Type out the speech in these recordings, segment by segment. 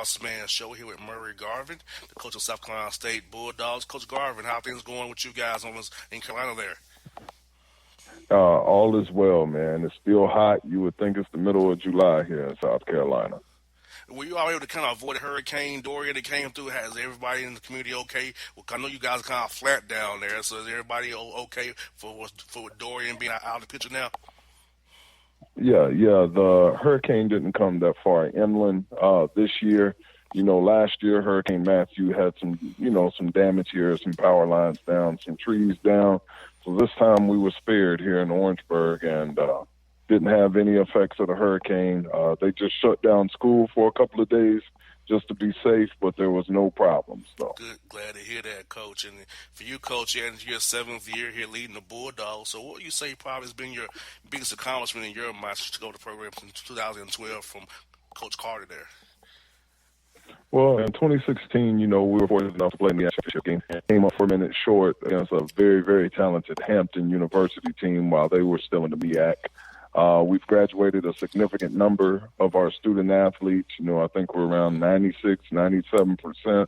Bossman show here with Murray Garvin, the coach of South Carolina State Bulldogs. Coach Garvin, how things going with you guys in Carolina there? All is well, man. It's still hot. You would think it's the middle of July here in South Carolina. Were you all able to kind of avoid Hurricane Dorian that came through? Has everybody in the community okay? Well, I know you guys are kind of flat down there, so is everybody okay for Dorian being out of the picture now? Yeah. The hurricane didn't come that far inland this year. Last year Hurricane Matthew had some damage here, some power lines down, some trees down. So this time we were spared here in Orangeburg and didn't have any effects of the hurricane. They just shut down school for a couple of days just to be safe, but there was no problems. So. Good, glad to hear that, Coach. And for you, Coach, you're in your seventh year here leading the Bulldogs. So what would you say probably has been your biggest accomplishment in your mind to go to the program since 2012 from Coach Carter there? Well, in 2016, we were fortunate enough to play in the championship game. Came up 4 minutes short against a very, very talented Hampton University team while they were still in the MEAC. We've graduated a significant number of our student athletes. I think we're around 96, 97%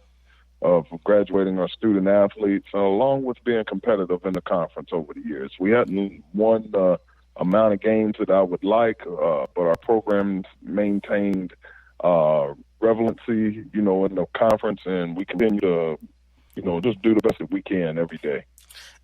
of graduating our student athletes, along with being competitive in the conference over the years. We hadn't won the amount of games that I would like, but our programs maintained relevancy, in the conference, and we continue to, just do the best that we can every day.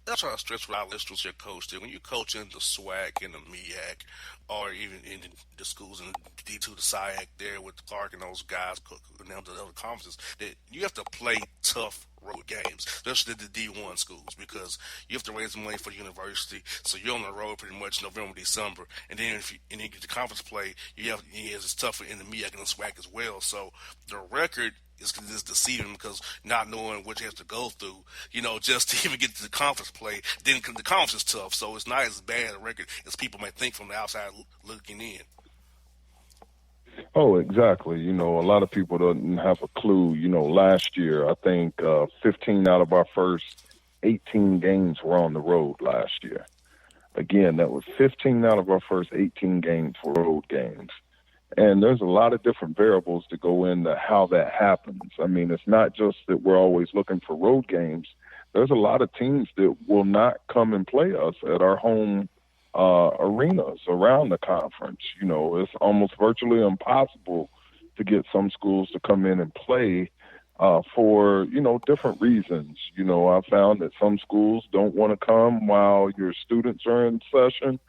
That's why I stress with our listeners here, Coach, that when you coach in the SWAC and the MEAC, or even in the schools in D2, the SIAC there with Clark and those guys, and the other conferences, that you have to play tough road games, especially the D1 schools, because you have to raise money for the university, so you're on the road pretty much November, December, and then if you get the conference play, it's tougher in the MEAC and the SWAC as well. So the record is deceiving because not knowing what you have to go through, just to even get to the conference play, then the conference is tough, so it's not as bad a record as people might think from the outside looking in. Oh, exactly. A lot of people don't have a clue. Last year, I think 15 out of our first 18 games were on the road last year. Again, that was 15 out of our first 18 games were road games. And there's a lot of different variables to go into how that happens. I mean, it's not just that we're always looking for road games. There's a lot of teams that will not come and play us at our home arenas around the conference. It's almost virtually impossible to get some schools to come in and play for, different reasons. I found that some schools don't want to come while your students are in session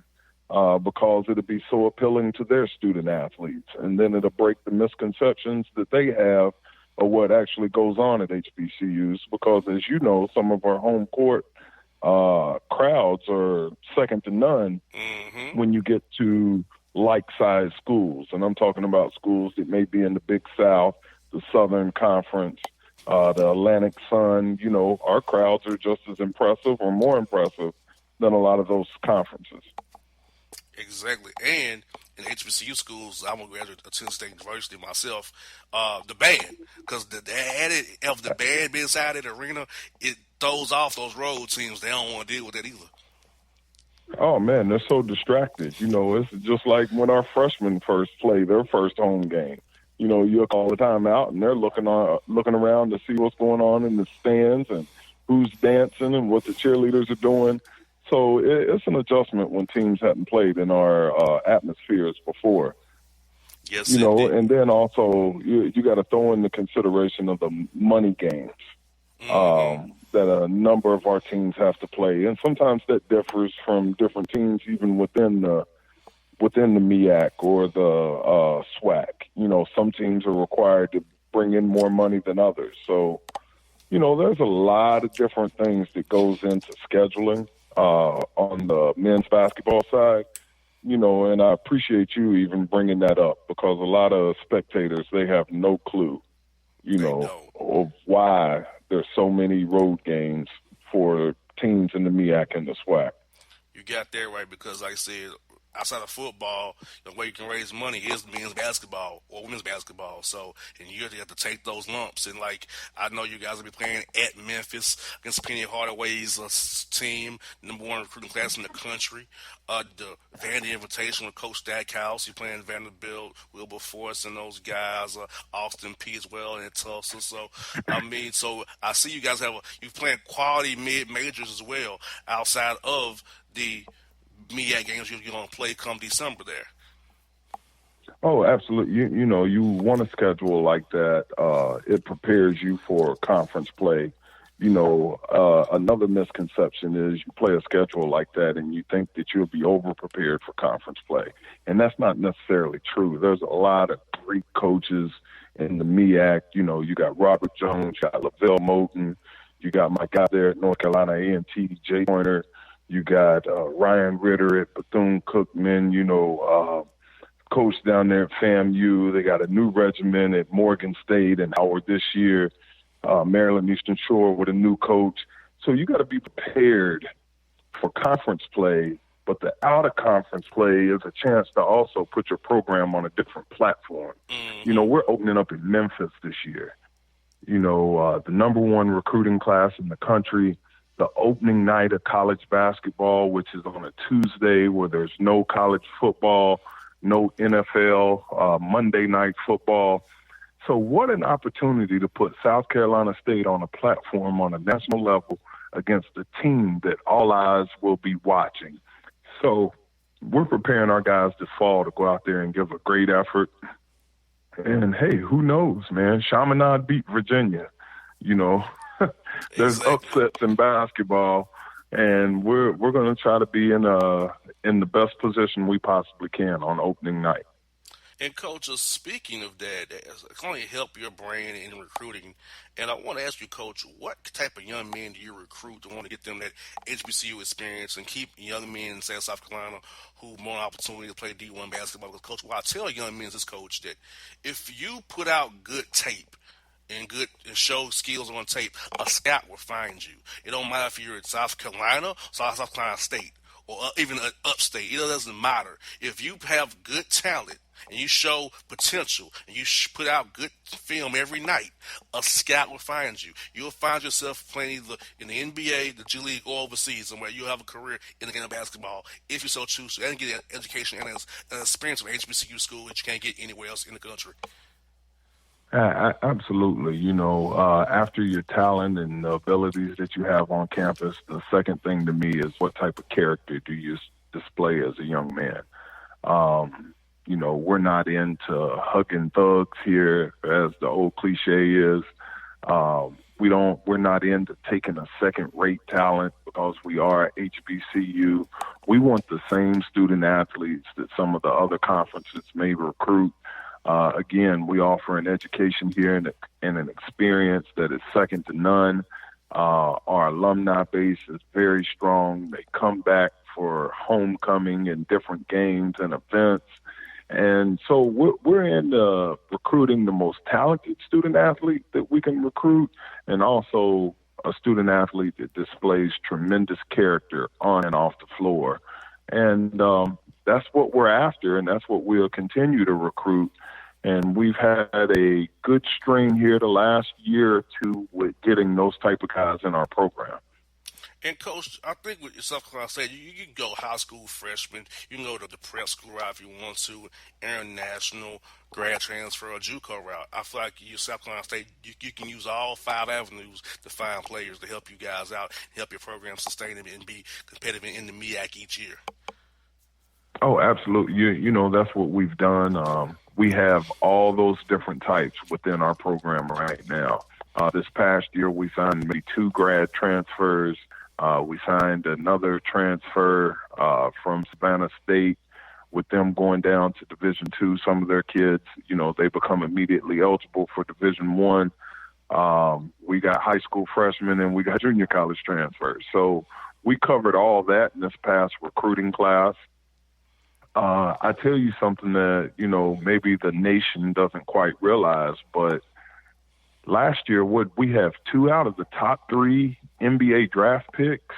because it'll be so appealing to their student athletes. And then it'll break the misconceptions that they have of what actually goes on at HBCUs because, as you know, some of our home court crowds are second to none when you get to like-sized schools. And I'm talking about schools that may be in the Big South, the Southern Conference, the Atlantic Sun. Our crowds are just as impressive or more impressive than a lot of those conferences. Exactly. And in HBCU schools, I'm a graduate of Tennessee State University myself, the band, because the added of the band being inside the arena, it throws off those road teams. They don't want to deal with that either. Oh, man, they're so distracted. It's just like when our freshmen first play their first home game. You call the timeout, and they're looking around to see what's going on in the stands and who's dancing and what the cheerleaders are doing. So it's an adjustment when teams hadn't played in our atmospheres before. Yes, and then also you got to throw in the consideration of the money games that a number of our teams have to play, and sometimes that differs from different teams, even within the MEAC or the SWAC. Some teams are required to bring in more money than others. So, there's a lot of different things that goes into scheduling. On the men's basketball side, and I appreciate you even bringing that up because a lot of spectators, they have no clue, of why there's so many road games for teams in the MEAC and the SWAC. You got that right because, like I said, outside of football, the way you can raise money is men's basketball or women's basketball. So, and you have to take those lumps. And like, I know you guys will be playing at Memphis against Penny Hardaway's team, #1 recruiting class in the country. The Vandy Invitation with Coach Stackhouse. You're playing Vanderbilt, Wilberforce, and those guys, Austin P as well, and Tulsa. So, I mean, so I see you guys you playing quality mid majors as well outside of the MEAC games you're going to play come December there. Oh, absolutely. You want a schedule like that. It prepares you for conference play. Another misconception is you play a schedule like that and you think that you'll be over prepared for conference play. And that's not necessarily true. There's a lot of great coaches in the MEAC. You got Robert Jones, you got LaVelle Moten, you got my guy there at North Carolina A&T, Jay Pointer, you got Ryan Ritter at Bethune-Cookman, coach down there at FAMU. They got a new regimen at Morgan State and Howard this year. Maryland Eastern Shore with a new coach. So you got to be prepared for conference play, but the out-of-conference play is a chance to also put your program on a different platform. We're opening up in Memphis this year. The #1 recruiting class in the country, the opening night of college basketball, which is on a Tuesday where there's no college football, no NFL, Monday night football. So what an opportunity to put South Carolina State on a platform on a national level against a team that all eyes will be watching. So we're preparing our guys this fall to go out there and give a great effort. And, hey, who knows, man? Chaminade beat Virginia. There's upsets in basketball, and we're going to try to be in the best position we possibly can on opening night. And Coach, speaking of that, it's going to help your brain in recruiting. And I want to ask you, Coach, what type of young men do you recruit to want to get them that HBCU experience and keep young men in South Carolina who more opportunity to play D1 basketball? Because, Coach, what I tell young men is, Coach, that if you put out good tape and show skills on tape, a scout will find you. It don't matter if you're in South Carolina or South Carolina State or even upstate. It doesn't matter. If you have good talent and you show potential and you put out good film every night, a scout will find you. You'll find yourself playing either in the NBA, the G League, or overseas, somewhere you'll have a career in the game of basketball if you so choose to, and get an education and an experience of HBCU school that you can't get anywhere else in the country. Absolutely. After your talent and the abilities that you have on campus, the second thing to me is what type of character do you display as a young man? We're not into hugging thugs here, as the old cliche is. We're not into taking a second-rate talent because we are HBCU. We want the same student athletes that some of the other conferences may recruit. Again, we offer an education here and an experience that is second to none. Our alumni base is very strong. They come back for homecoming and different games and events. And so we're in recruiting the most talented student athlete that we can recruit, and also a student athlete that displays tremendous character on and off the floor. And that's what we're after, and that's what we'll continue to recruit. And we've had a good string here the last year or two with getting those type of guys in our program. And, Coach, I think with yourself, like I said, you can go high school freshman, you can go to the prep school route if you want to, international, grad transfer, or JUCO route. I feel like you South Carolina State, you can use all 5 avenues to find players to help you guys out, help your program sustain and be competitive in the MEAC each year. Oh, absolutely. That's what we've done. We have all those different types within our program right now. This past year, we signed maybe 2 grad transfers. We signed another transfer from Savannah State with them going down to Division II. Some of their kids, they become immediately eligible for Division I. We got high school freshmen and we got junior college transfers. So we covered all that in this past recruiting class. I tell you something that, maybe the nation doesn't quite realize, but last year, we have 2 out of the top 3 NBA draft picks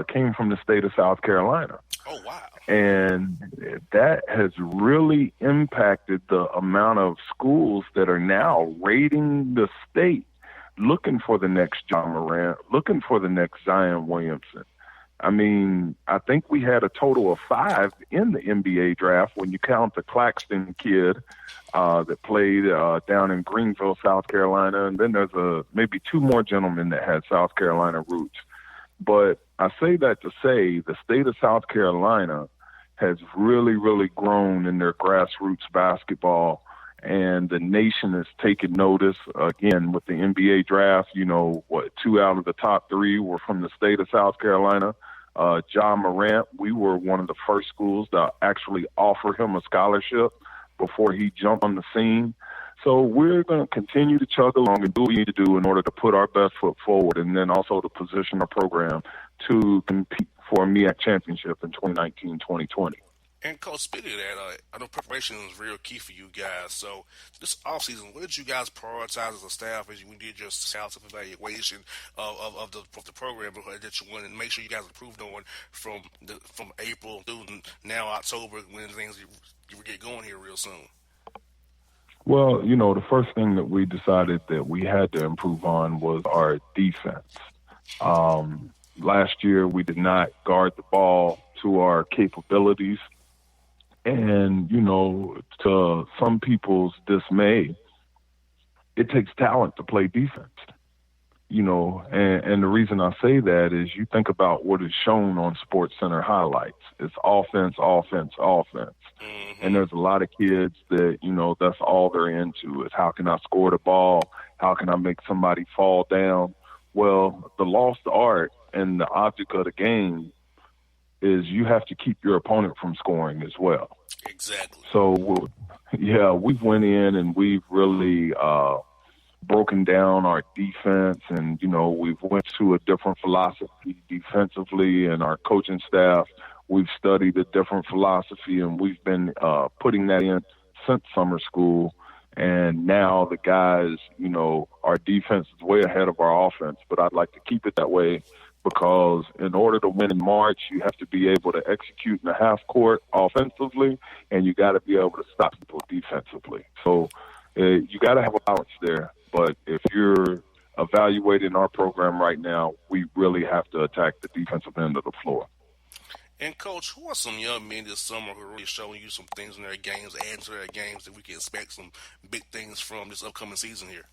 came from the state of South Carolina. Oh, wow. And that has really impacted the amount of schools that are now raiding the state, looking for the next John Morant, looking for the next Zion Williamson. I mean, I think we had a total of 5 in the NBA draft when you count the Claxton kid that played down in Greenville, South Carolina. And then there's maybe 2 more gentlemen that had South Carolina roots. But I say that to say the state of South Carolina has really, really grown in their grassroots basketball, and the nation has taken notice. Again, with the NBA draft, 2 out of the top 3 were from the state of South Carolina. John Morant, we were one of the first schools to actually offer him a scholarship before he jumped on the scene. So we're going to continue to chug along and do what we need to do in order to put our best foot forward, and then also to position our program to compete for a MEAC championship in 2019-2020. And Coach, speaking of that, I know preparation is real key for you guys. So this offseason, what did you guys prioritize as a staff as you did your self-evaluation of the program that you wanted to make sure you guys improved on from April through now October when things you will get going here real soon? Well, the first thing that we decided that we had to improve on was our defense. Last year, we did not guard the ball to our capabilities. And, to some people's dismay, it takes talent to play defense. And the reason I say that is you think about what is shown on SportsCenter highlights. It's offense, offense, offense. Mm-hmm. And there's a lot of kids that, that's all they're into is how can I score the ball? How can I make somebody fall down? Well, the lost art and the object of the game is you have to keep your opponent from scoring as well. Exactly. So, we've went in and we've really broken down our defense, and we've went to a different philosophy defensively, and our coaching staff, we've studied a different philosophy, and we've been putting that in since summer school. And now the guys, our defense is way ahead of our offense, but I'd like to keep it that way because in order to win in March, you have to be able to execute in the half court offensively, and you got to be able to stop people defensively. So you got to have a balance there. But if you're evaluating our program right now, we really have to attack the defensive end of the floor. And, Coach, who are some young men this summer who are really showing you some things in their games, adding to their games that we can expect some big things from this upcoming season here?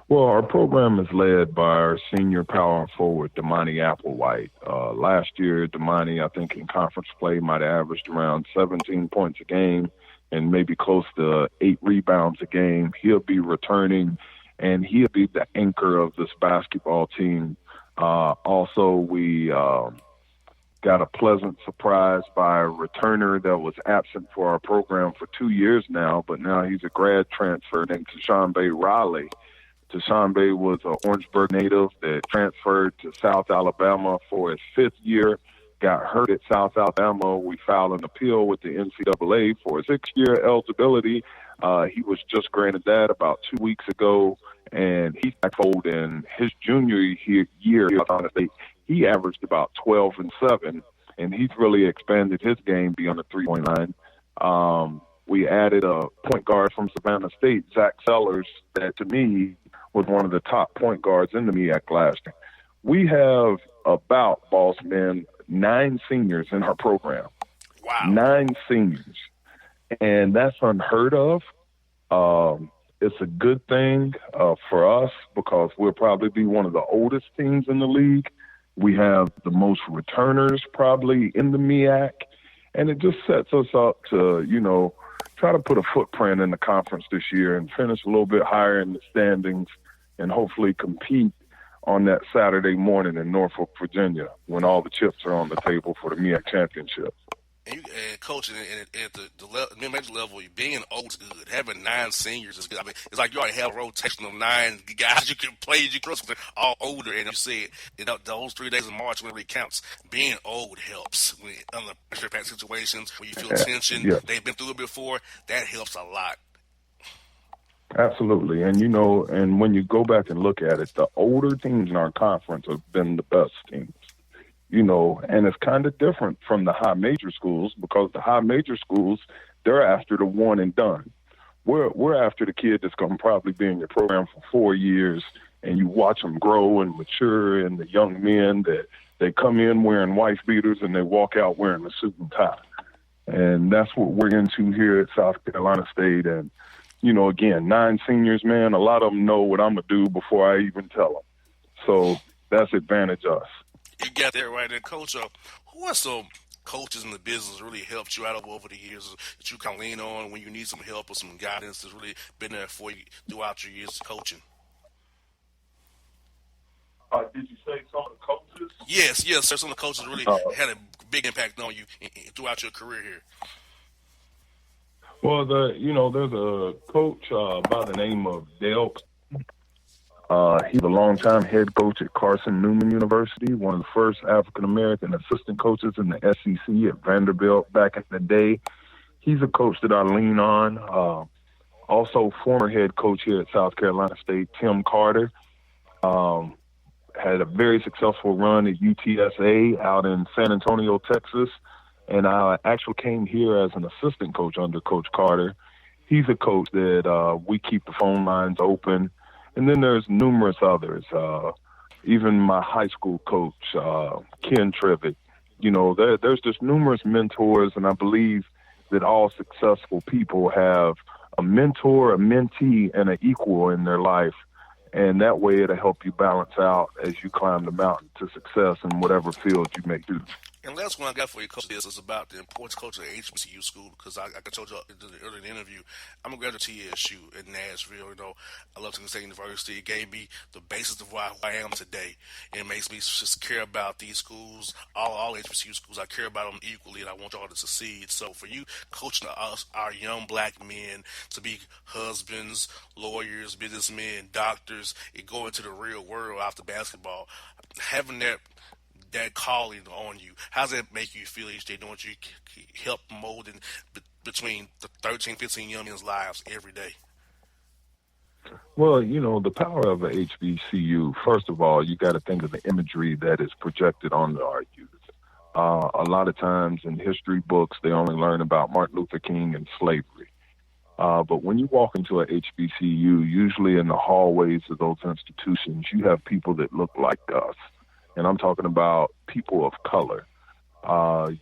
Well, our program is led by our senior power forward, Damani Applewhite. Last year, Damani, I think in conference play, might have averaged around 17 points a game and maybe close to 8 rebounds a game. He'll be returning, and he'll be the anchor of this basketball team. Also, we got a pleasant surprise by a returner that was absent for our program for 2 years now, but now he's a grad transfer named Tashawnbay Riley. Tashawnbay was an Orangeburg native that transferred to South Alabama for his 5th year, got hurt at South Alabama. We filed an appeal with the NCAA for his 6-year eligibility. He was just granted that about 2 weeks ago, and he's back fold in his junior year at South State. He averaged about 12 and 7, and he's really expanded his game beyond the 3-point line. We added a point guard from Savannah State, Zach Sellers, that to me was one of the top point guards in the MEAC last year. We have about, Bossman, 9 seniors in our program. Wow. 9 seniors. And that's unheard of. It's a good thing for us because we'll probably be one of the oldest teams in the league. We have the most returners probably in the MEAC. And it just sets us up to, try to put a footprint in the conference this year and finish a little bit higher in the standings and hopefully compete on that Saturday morning in Norfolk, Virginia, when all the chips are on the table for the MEAC championship. And coaching at the mid-major level, being old is good. Having 9 seniors is good. I mean, it's like you already have a rotation of 9 guys you can play. You can they're all older. And you said, those 3 days of March when it really counts, being old helps. When under pressure pack situations where you feel tension, they've been through it before, that helps a lot. Absolutely. And, when you go back and look at it, the older teams in our conference have been the best teams. And it's kind of different from the high major schools because the high major schools, they're after the one and done. We're after the kid that's going to probably be in your program for 4 years, and you watch them grow and mature, and the young men that they come in wearing wife beaters and they walk out wearing a suit and tie. And that's what we're into here at South Carolina State. And, again, 9 seniors, man, a lot of them know what I'm going to do before I even tell them. So that's advantage us. You got that right there, Coach. Who are some coaches in the business that really helped you out over the years that you can lean on when you need some help or some guidance that's really been there for you throughout your years of coaching? Did you say some of the coaches? Yes, sir. Some of the coaches really had a big impact on you throughout your career here. Well, there's a coach by the name of Dale. He's a longtime head coach at Carson Newman University, one of the first African-American assistant coaches in the SEC at Vanderbilt back in the day. He's a coach that I lean on. Also, former head coach here at South Carolina State, Tim Carter, had a very successful run at UTSA out in San Antonio, Texas. And I actually came here as an assistant coach under Coach Carter. He's a coach that we keep the phone lines open. And then there's numerous others. Even my high school coach, Ken Trevitt. There's just numerous mentors, and I believe that all successful people have a mentor, a mentee, and an equal in their life. And that way it'll help you balance out as you climb the mountain to success in whatever field you may do. And last one I got for you, Coach, is about the importance of coaching at HBCU school because I told you earlier in the interview, I'm a graduate of TSU in Nashville. I love Tennessee State University. It gave me the basis of who I am today. And it makes me just care about these schools, all HBCU schools. I care about them equally, and I want y'all to succeed. So for you, coaching us, our young black men to be husbands, lawyers, businessmen, doctors, and go into the real world after basketball, having that calling on you. How does that make you feel each day knowing you help molding between the 13, 15 young men's lives every day? Well, the power of a HBCU, first of all, you got to think of the imagery that is projected onto our youth. A lot of times in history books, they only learn about Martin Luther King and slavery. But when you walk into a HBCU, usually in the hallways of those institutions, you have people that look like us. And I'm talking about people of color.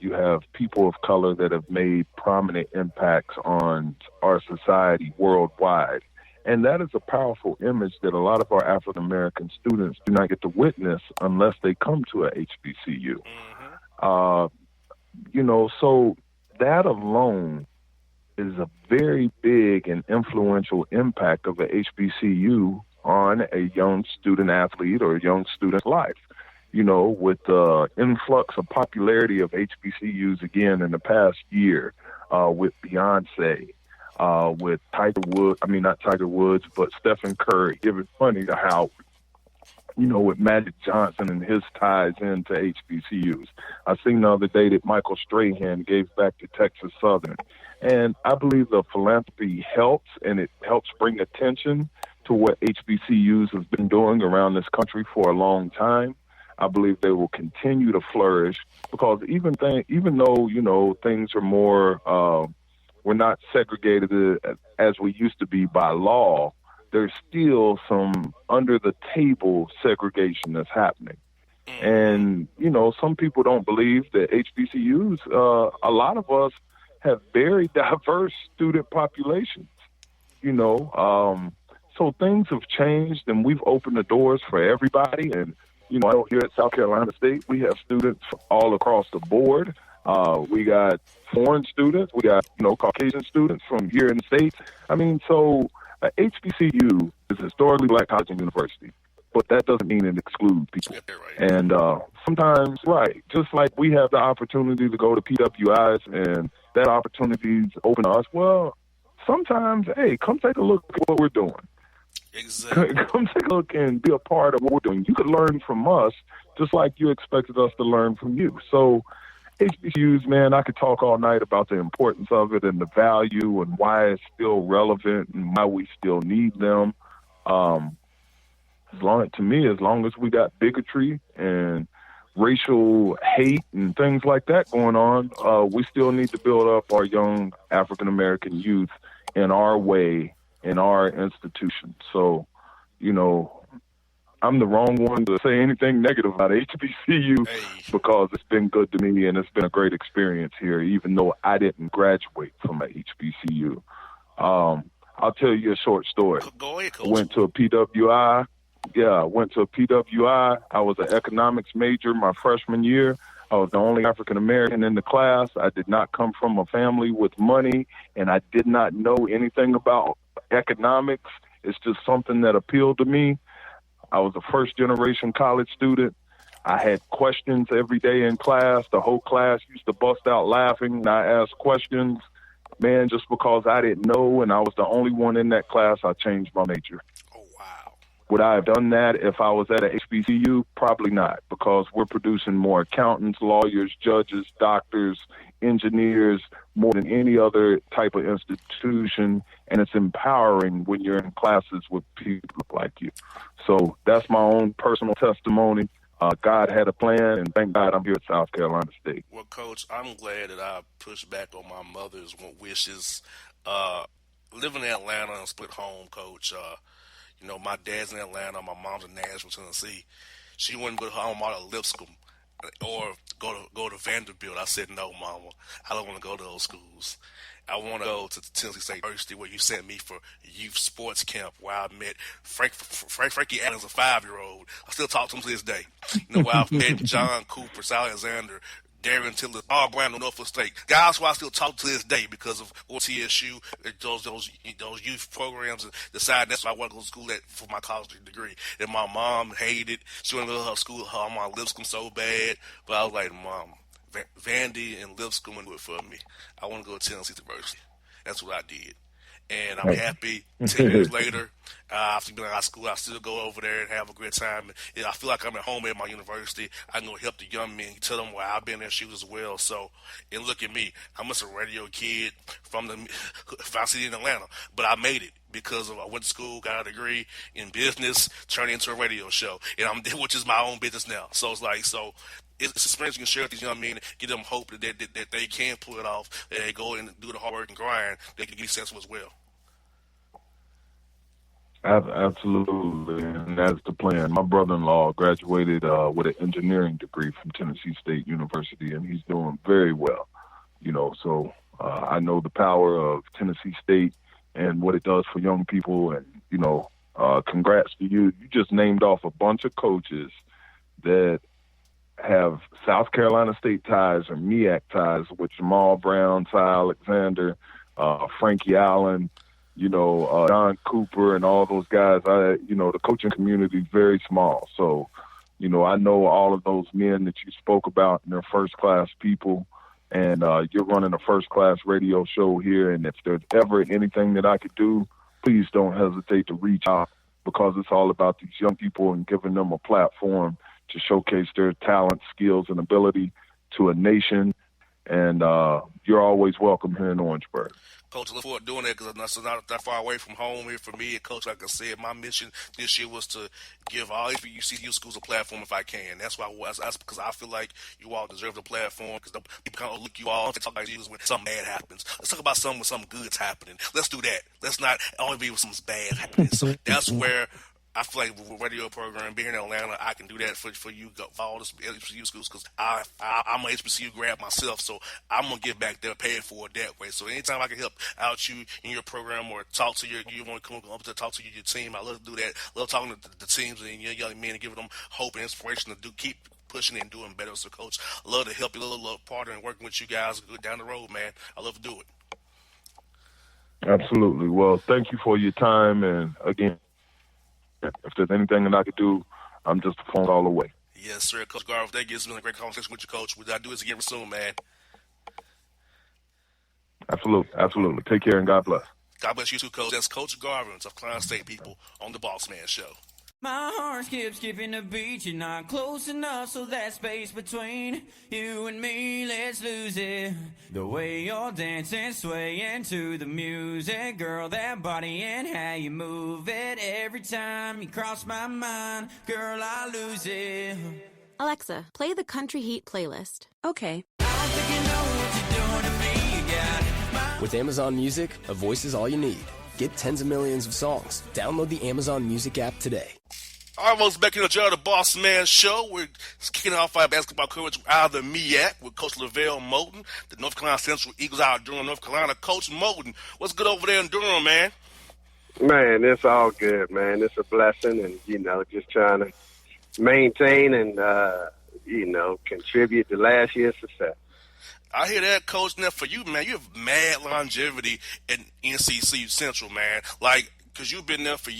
You have people of color that have made prominent impacts on our society worldwide. And that is a powerful image that a lot of our African-American students do not get to witness unless they come to a HBCU. So that alone is a very big and influential impact of a HBCU on a young student athlete or a young student's life. With the influx of popularity of HBCUs again in the past year, with Beyonce, with not Tiger Woods, but Stephen Curry, giving money to Howard, with Magic Johnson and his ties into HBCUs. I seen the other day that Michael Strahan gave back to Texas Southern. And I believe the philanthropy helps, and it helps bring attention to what HBCUs have been doing around this country for a long time. I believe they will continue to flourish because even though, things are more, we're not segregated as we used to be by law, there's still some under the table segregation that's happening. And, some people don't believe that HBCUs, a lot of us have very diverse student populations, so things have changed and we've opened the doors for everybody. And, here at South Carolina State, we have students all across the board. We got foreign students. We got, Caucasian students from here in the States. So HBCU is historically black college and university, but that doesn't mean it excludes people. And sometimes, just like we have the opportunity to go to PWIs and that opportunity is open to us, well, sometimes, hey, come take a look at what we're doing. Exactly. Come take a look and be a part of what we're doing. You could learn from us just like you expected us to learn from you. So HBCUs, man, I could talk all night about the importance of it and the value and why it's still relevant and why we still need them. As long as we got bigotry and racial hate and things like that going on, we still need to build up our young African American youth in our way, in our institution. So, you know, I'm the wrong one to say anything negative about HBCU Hey, because it's been good to me and it's been a great experience here, even though I didn't graduate from a HBCU. I'll tell you a short story. go ahead, I coach. went to a PWI. Yeah, I went to a PWI. I was an economics major my freshman year. I was the only African American in the class. I did not come from a family with money, and I did not know anything about economics. It's just something that appealed to me. I was a first generation college student. I had questions every day in class. The whole class used to bust out laughing, and I asked questions. Man, just because I didn't know and I was the only one in that class, I changed my major. Oh wow. Would I have done that if I was at a HBCU? Probably not, because we're producing more accountants, lawyers, judges, doctors, engineers, more than any other type of institution, and it's empowering when you're in classes with people like you. So that's my own personal testimony. God had a plan, and thank God I'm here at South Carolina State. Well, coach, I'm glad that I pushed back on my mother's wishes. Uh, living in Atlanta and split home, coach. My dad's in Atlanta, my mom's in Nashville, Tennessee. She wouldn't go to her alma mater, Lipscomb, or go to Vanderbilt. I said, no, mama, I don't want to go to those schools. I want to go to Tennessee State University, where you sent me for youth sports camp, where I met Frankie Adams, a 5-year-old. I still talk to him to this day. Where I've met John Cooper, Sal Alexander, Darren Tiller, all Brown, Norfolk State. Guys who I still talk to this day because of TSU, those youth programs, and decide that's what I want to go to school at for my college degree. And my mom hated. She wanted to go to her school, her my Lipscomb so bad, but I was like, Mom, Vandy and Lipscomb would do it for me. I want to go to Tennessee University. That's what I did. And I'm happy 10 years later, after being out of school, I still go over there and have a great time. And I feel like I'm at home at my university. I can go help the young men, tell them why I've been in their shoes as well. So, and look at me. I'm just a radio kid from the Found City in Atlanta, but I made it because I went to school, got a degree in business, turned it into a radio show, and which is my own business now. So it's like, it's an experience you can share with these young men, give them hope that they can pull it off, that they go and do the hard work and grind, they can get successful as well. Absolutely, and that's the plan. My brother-in-law graduated with an engineering degree from Tennessee State University, and he's doing very well. So I know the power of Tennessee State and what it does for young people, and congrats to you. You just named off a bunch of coaches that have South Carolina State ties or MEAC ties with Jamal Brown, Ty Alexander, Frankie Allen, John Cooper and all those guys. The coaching community is very small. So, I know all of those men that you spoke about, and they're first-class people. And you're running a first-class radio show here. And if there's ever anything that I could do, please don't hesitate to reach out, because it's all about these young people and giving them a platform to showcase their talent, skills, and ability to a nation. And you're always welcome here in Orangeburg. Coach, I look forward to doing that because it's not that far away from home here for me. And Coach, like I said, my mission this year was to give all HBCU schools a platform if I can. That's why that's because I feel like you all deserve the platform, because people kind of look you all to talk about you when something bad happens. Let's talk about something when something good's happening. Let's do that. Let's not only be with something bad happening. So that's where I feel like with a radio program, being in Atlanta, I can do that for you, for all the HBCU schools, because I'm an HBCU grad myself, so I'm going to give back there, pay it forward that way. So anytime I can help out you in your program or talk to you want to come up to talk to your team, I love to do that. I love talking to the teams and your young men and giving them hope and inspiration to keep pushing and doing better. So, Coach, I love to help you, love partner and working with you guys down the road, man. I love to do it. Absolutely. Well, thank you for your time, and again, if there's anything that I could do, I'm just a phone call away. Yes, sir. Coach Garv, thank you. It's been a great conversation with you, Coach. We'll do this again soon, man. Absolutely. Take care and God bless. God bless you too, Coach. That's Coach Garvin of Client State People on the Bossman Show. My heart skips skipping the beat. You're not close enough, so that space between you and me, let's lose it. The way you're dancing, swaying to the music, girl, that body and how you move it. Every time you cross my mind, girl, I lose it. Alexa, play the Country Heat playlist. Okay. I don't think you know what you're doing to me. You got my With Amazon Music, a voice is all you need. Get tens of millions of songs. Download the Amazon Music app today. All right, folks, back in the Bossman Show. We're kicking off our basketball coverage out of the MEAC with Coach Lavelle Moulton, the North Carolina Central Eagles out of Durham, North Carolina. Coach Moulton, what's good over there in Durham, man? Man, it's all good, man. It's a blessing, and, just trying to maintain and, contribute to last year's success. I hear that, Coach. Now, for you, man, you have mad longevity in NCC Central, man. Like, because you've been there for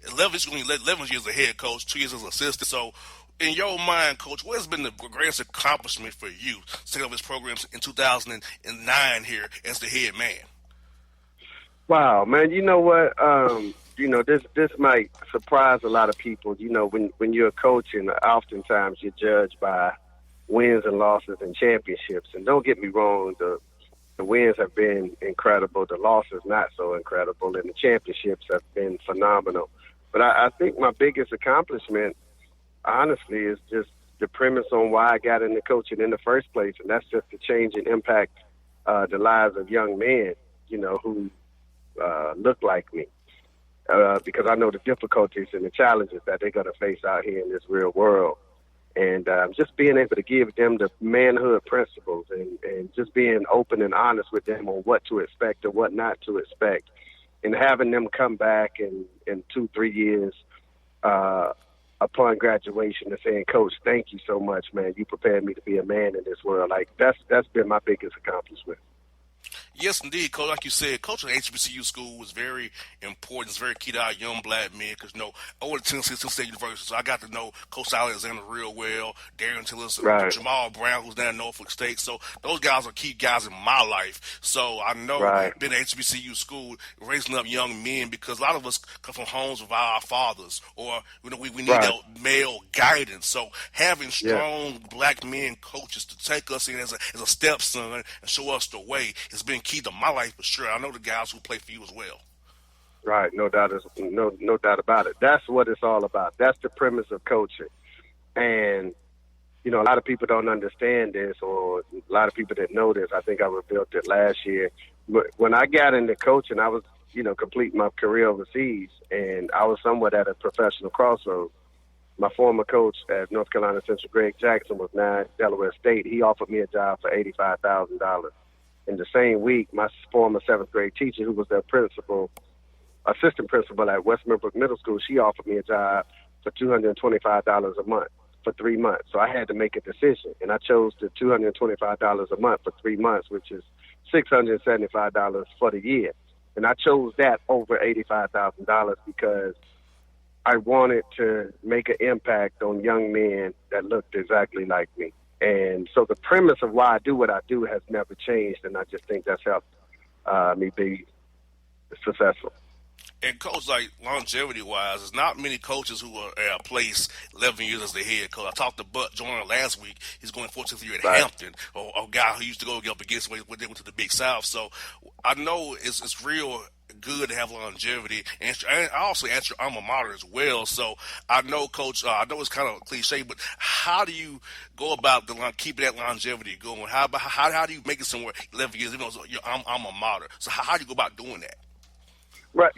11 years as a head coach, 2 years as an assistant. So, in your mind, Coach, what has been the greatest accomplishment for you setting up this program in 2009 here as the head man? Wow, man, you know what? This might surprise a lot of people. When you're a coach, and oftentimes you're judged by wins and losses and championships. And don't get me wrong, the wins have been incredible. The losses not so incredible, and the championships have been phenomenal. But I think my biggest accomplishment, honestly, is just the premise on why I got into coaching in the first place, and that's just to change and impact the lives of young men, who look like me. Because I know the difficulties and the challenges that they're going to face out here in this real world. And just being able to give them the manhood principles and just being open and honest with them on what to expect and what not to expect. And having them come back in 2-3 years upon graduation and saying, Coach, thank you so much, man. You prepared me to be a man in this world. Like, that's been my biggest accomplishment. Yes, indeed, Coach. Like you said, coaching at HBCU school was very important. It's very key to our young black men because, I went to Tennessee State University, so I got to know Coach Alexander real well, Darian Tillis, right. Jamal Brown, who's down in Norfolk State. So those guys are key guys in my life. So I know being at HBCU school, raising up young men, because a lot of us come from homes of our fathers, or we need that male guidance. So having strong black men coaches to take us in as a stepson and show us the way has been key to my life for sure. I know the guys who play for you as well. Right, no doubt about it. That's what it's all about. That's the premise of coaching. And, a lot of people don't understand this, or a lot of people that know this. I think I revealed it last year. But when I got into coaching, I was, completing my career overseas, and I was somewhat at a professional crossroads. My former coach at North Carolina Central, Greg Jackson, was now at Delaware State. He offered me a job for $85,000. In the same week, my former 7th grade teacher, who was their assistant principal at West Middlebrook Middle School, she offered me a job for $225 a month for 3 months. So I had to make a decision, and I chose the $225 a month for 3 months, which is $675 for the year. And I chose that over $85,000 because I wanted to make an impact on young men that looked exactly like me. And so the premise of why I do what I do has never changed, and I just think that's helped me be successful. And Coach, like longevity-wise, there's not many coaches who are at a place 11 years as the head coach. I talked to Buck Joyner last week. He's going 14th year at Hampton, a guy who used to go up against when they went to the Big South. So I know it's real good to have longevity, and I also answer your alma mater as well. So I know, Coach, I know it's kind of cliche, but how do you go about keeping that longevity going? How do you make it somewhere 11 years, even though it's your alma mater? So how do you go about doing that? Right.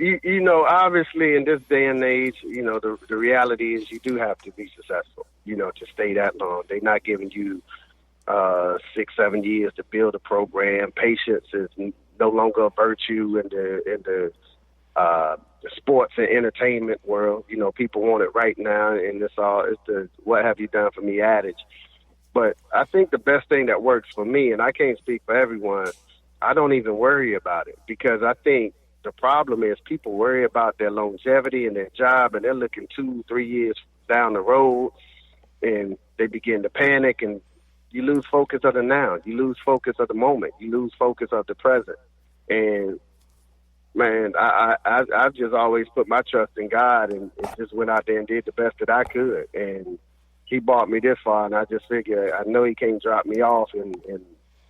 Obviously in this day and age, the reality is you do have to be successful, to stay that long. They're not giving you 6-7 years to build a program. Patience is no longer a virtue in the sports and entertainment world. People want it right now, and it's the what have you done for me adage. But I think the best thing that works for me, and I can't speak for everyone, I don't even worry about it, because I think the problem is people worry about their longevity and their job, and they're looking 2-3 years down the road, and they begin to panic, and you lose focus of the now. You lose focus of the moment. You lose focus of the present. And, man, I've just always put my trust in God and just went out there and did the best that I could. And he brought me this far, and I just figured I know he can't drop me off in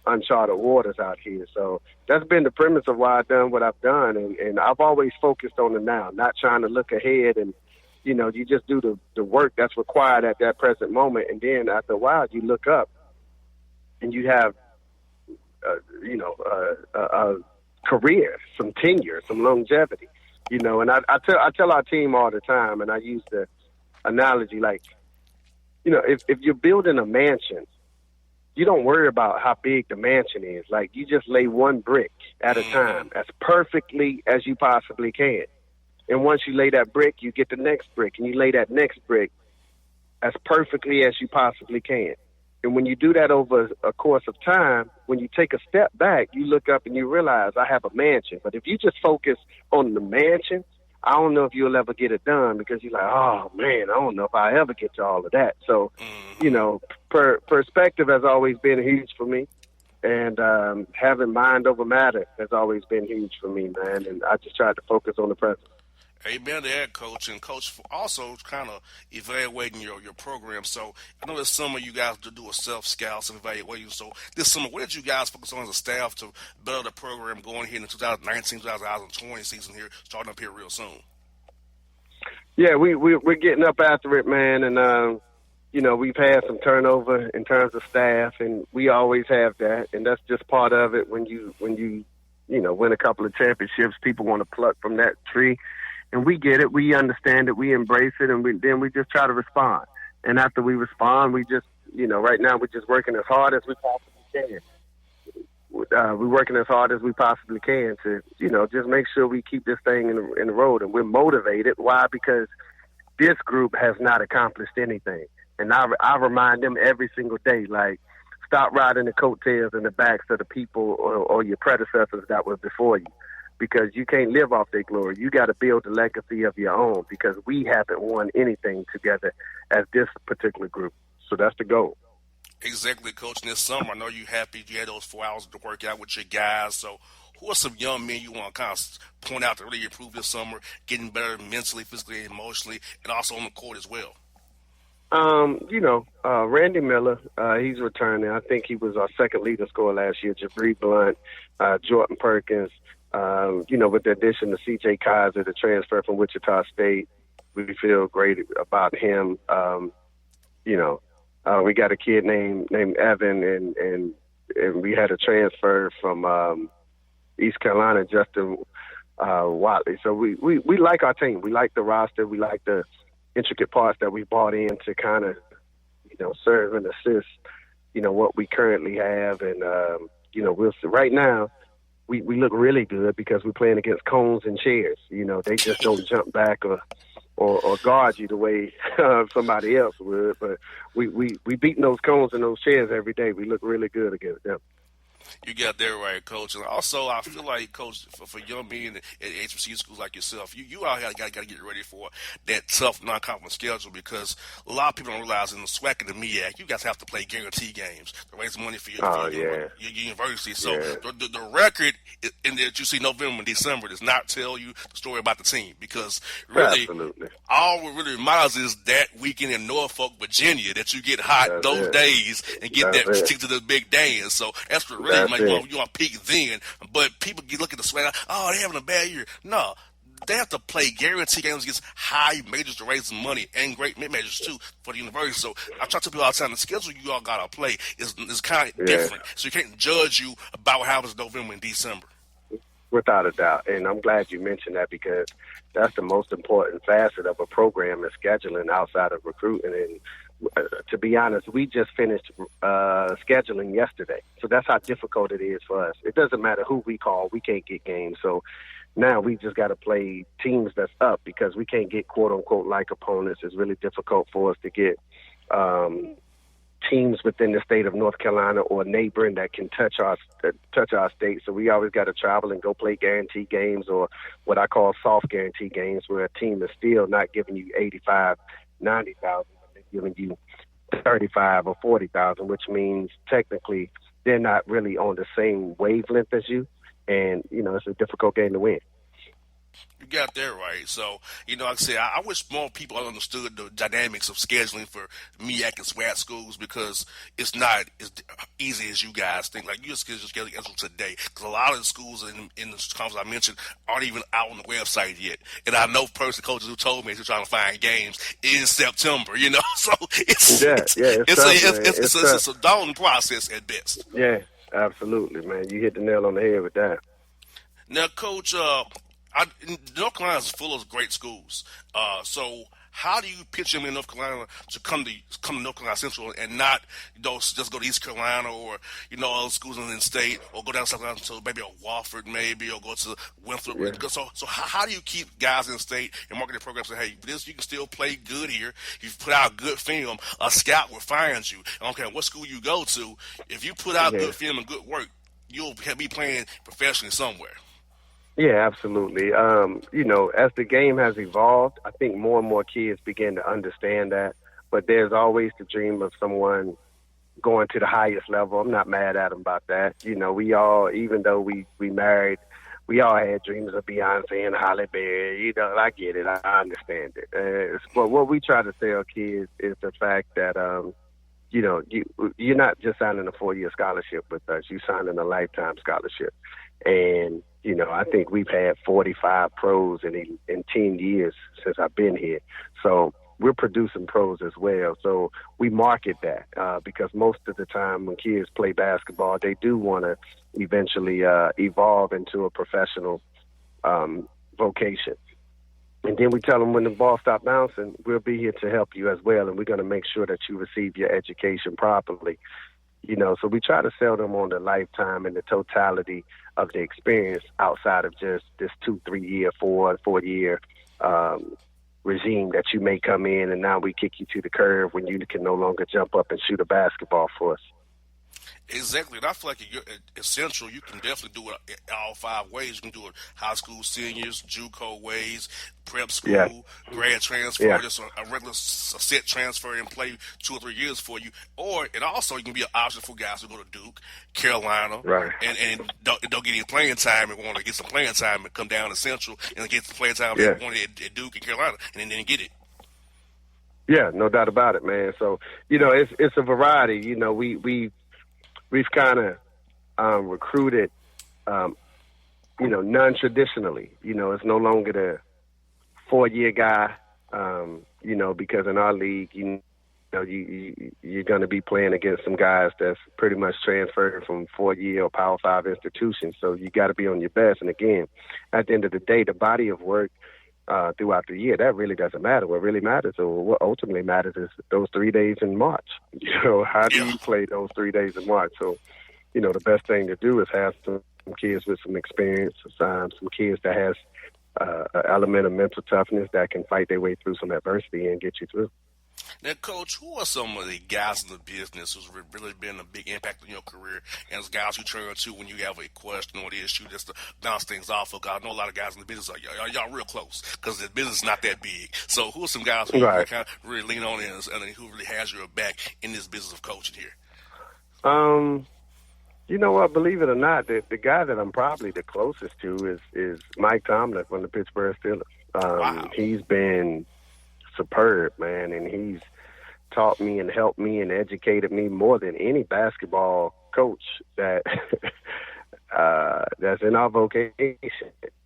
uncharted waters out here. So that's been the premise of why I've done what I've done. And I've always focused on the now, not trying to look ahead and, You just do the work that's required at that present moment, and then after a while, you look up and you have, a career, some tenure, some longevity. And I tell our team all the time, and I use the analogy like, if you're building a mansion, you don't worry about how big the mansion is. Like, you just lay one brick at a time as perfectly as you possibly can. And once you lay that brick, you get the next brick, and you lay that next brick as perfectly as you possibly can. And when you do that over a course of time, when you take a step back, you look up and you realize I have a mansion. But if you just focus on the mansion, I don't know if you'll ever get it done, because you're like, oh, man, I don't know if I ever get to all of that. So, perspective has always been huge for me. And having mind over matter has always been huge for me, man. And I just tried to focus on the present. Amen to that, Coach. And, Coach, for also kind of evaluating your program. So I know this summer you guys do a self-scout, self-evaluation. So this summer, what did you guys focus on as a staff to better the program going here in the 2019, 2020 season here, starting up here real soon? Yeah, we're getting up after it, man. And, we've had some turnover in terms of staff, and we always have that. And that's just part of it. When you win a couple of championships, people want to pluck from that tree. And we get it, we understand it, we embrace it, and then we just try to respond. And after we respond, we just, right now we're just working as hard as we possibly can. We're working as hard as we possibly can to, just make sure we keep this thing in the road. And we're motivated. Why? Because this group has not accomplished anything. And I remind them every single day, like, stop riding the coattails and the backs of the people or your predecessors that were before you. Because you can't live off their glory. You got to build a legacy of your own, because we haven't won anything together as this particular group. So that's the goal. Exactly, Coach. And this summer, I know you're happy you had those 4 hours to work out with your guys. So who are some young men you want to kind of point out to really improve this summer, getting better mentally, physically, emotionally, and also on the court as well? Randy Miller, he's returning. I think he was our second leading scorer last year. Jabri Blunt, Jordan Perkins. With the addition of C.J. Kaiser, the transfer from Wichita State, we feel great about him. We got a kid named Evan, and we had a transfer from East Carolina, Justin Watley. So we like our team. We like the roster. We like the intricate parts that we brought in to kind of, serve and assist, what we currently have. And, we'll see. Right now, we look really good because we're playing against cones and chairs. They just don't jump back or guard you the way somebody else would. But we beating those cones and those chairs every day. We look really good against them. You got that right, Coach. And also, I feel like, Coach, for young men at HBCU schools like yourself, you out here got to get ready for that tough non-conference schedule, because a lot of people don't realize in the SWAC and the MEAC, you guys have to play guarantee games to raise money for your university. So the record in that you see November and December does not tell you the story about the team, because really Absolutely. all what really matters is that weekend in Norfolk, Virginia, that you get hot those days and get stick to the big dance. So that's what really you want to peak then. But people look at the SWAC, oh, they're having a bad year. No. They have to play guarantee games against high majors to raise money, and great mid majors too for the university. So I try to people all the time, the schedule you all gotta play is kind of different. So you can't judge you about what happens in November and December. Without a doubt. And I'm glad you mentioned that, because that's the most important facet of a program is scheduling outside of recruiting. And to be honest, we just finished scheduling yesterday. So that's how difficult it is for us. It doesn't matter who we call. We can't get games. So now we just got to play teams that's up, because we can't get quote-unquote like opponents. It's really difficult for us to get teams within the state of North Carolina or neighboring that can touch our state. So we always got to travel and go play guarantee games, or what I call soft guarantee games, where a team is still not giving you 85, 90,000, but they're giving you 35 or 40,000, which means technically they're not really on the same wavelength as you. And, it's a difficult game to win. You got that right. So, like I said, I wish more people understood the dynamics of scheduling for MEAC and SWAT schools because it's not as easy as you guys think. Like, you just get schedule today because a lot of the schools in the conference I mentioned aren't even out on the website yet. And I know person coaches who told me they're trying to find games in September, So it's tough, man. it's a daunting process at best. Yeah, absolutely, man. You hit the nail on the head with that. Now, Coach, North Carolina is full of great schools. So how do you pitch them in North Carolina to come to North Carolina Central and not just go to East Carolina or other schools in the state or go down to South Carolina to maybe a Wofford maybe or go to Winthrop? Yeah. So how do you keep guys in the state and marketing programs say, hey, you can still play good here. You put out good film. A scout will find you. I don't care what school you go to. If you put out good film and good work, you'll be playing professionally somewhere. Yeah, absolutely. As the game has evolved, I think more and more kids begin to understand that. But there's always the dream of someone going to the highest level. I'm not mad at them about that. We all, even though we married, we all had dreams of Beyonce and Halle Berry. I get it. I understand it. But what we try to tell kids is the fact that, you're not just signing a 4-year scholarship with us. You're signing a lifetime scholarship. And I think we've had 45 pros in 10 years since I've been here. So we're producing pros as well. So we market that because most of the time when kids play basketball, they do want to eventually evolve into a professional vocation. And then we tell them when the ball stops bouncing, we'll be here to help you as well. And we're going to make sure that you receive your education properly. So we try to sell them on the lifetime and the totality of the experience outside of just this 2-3 year, 4 year regime that you may come in and now we kick you to the curb when you can no longer jump up and shoot a basketball for us. Exactly, and I feel like you're essential. You can definitely do it all 5 ways. You can do it high school seniors, JUCO ways, prep school, grad transfer, just a regular set transfer and play 2 or 3 years for you. And also you can be an option for guys who go to Duke, Carolina, and don't get any playing time and want to get some playing time and come down to Central and get the playing time they wanted at Duke and Carolina and then get it. Yeah, no doubt about it, man. So it's a variety. We've kind of recruited, non-traditionally. It's no longer the 4-year guy, because in our league, you're going to be playing against some guys that's pretty much transferred from 4-year or Power 5 institutions. So you got to be on your best. And again, at the end of the day, the body of work throughout the year, that really doesn't matter. What really matters, or what ultimately matters, is those 3 days in March. How do you play those 3 days in March? So, the best thing to do is have some kids with some experience, some kids that has an element of mental toughness that can fight their way through some adversity and get you through. Now, Coach, who are some of the guys in the business who's really been a big impact on your career, and as guys you turn to when you have a question or an issue just to bounce things off of? I know a lot of guys in the business are y'all real close because the business is not that big. So who are some guys who you kind of really lean on and who really has your back in this business of coaching here? What? Believe it or not, the guy that I'm probably the closest to is Mike Tomlin from the Pittsburgh Steelers. Wow. He's been superb, man, and he's taught me and helped me and educated me more than any basketball coach that that's in our vocation.